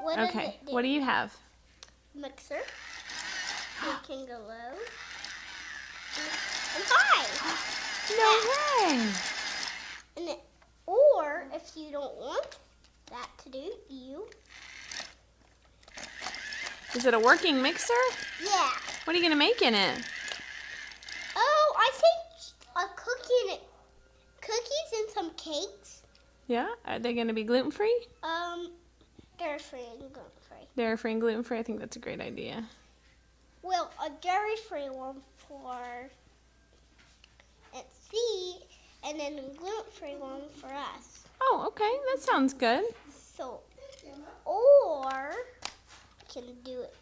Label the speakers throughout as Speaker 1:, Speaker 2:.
Speaker 1: what does
Speaker 2: Okay,
Speaker 1: it do?
Speaker 2: what do you have?
Speaker 1: Mixer. You can go low and high.
Speaker 2: No way!
Speaker 1: And or if you don't want that to do,
Speaker 2: Is it a working mixer?
Speaker 1: yeah.
Speaker 2: What are you gonna make in it?
Speaker 1: Oh, I think a cookies and some cakes.
Speaker 2: Yeah? Are they gonna be gluten-free?
Speaker 1: Dairy-free and gluten-free.
Speaker 2: Dairy-free and gluten-free? I think that's a great idea.
Speaker 1: Well, a dairy-free one for C, and then a gluten-free one for us.
Speaker 2: Oh, okay. That sounds good.
Speaker 1: So, or can do it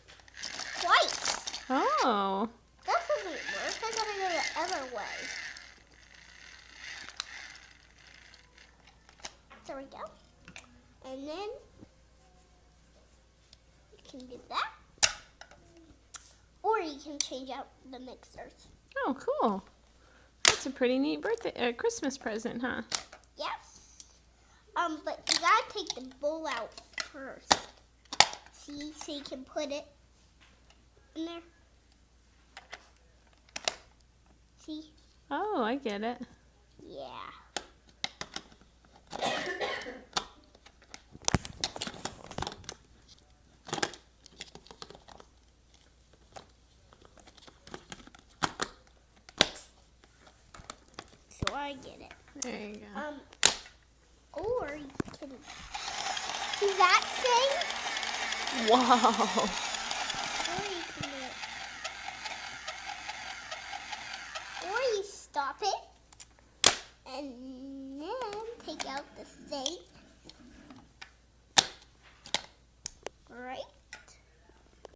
Speaker 1: twice.
Speaker 2: Oh.
Speaker 1: That doesn't work. I gotta go the other way. There we go. And then you can do that. Or you can change out the mixers.
Speaker 2: Oh, cool. That's a pretty neat Christmas present, huh?
Speaker 1: Yes. But you gotta take the bowl out first. See, so you can put it in there. See?
Speaker 2: Oh, I get it.
Speaker 1: Yeah. So I get it.
Speaker 2: There you go.
Speaker 1: Or you can. See that thing?
Speaker 2: Whoa.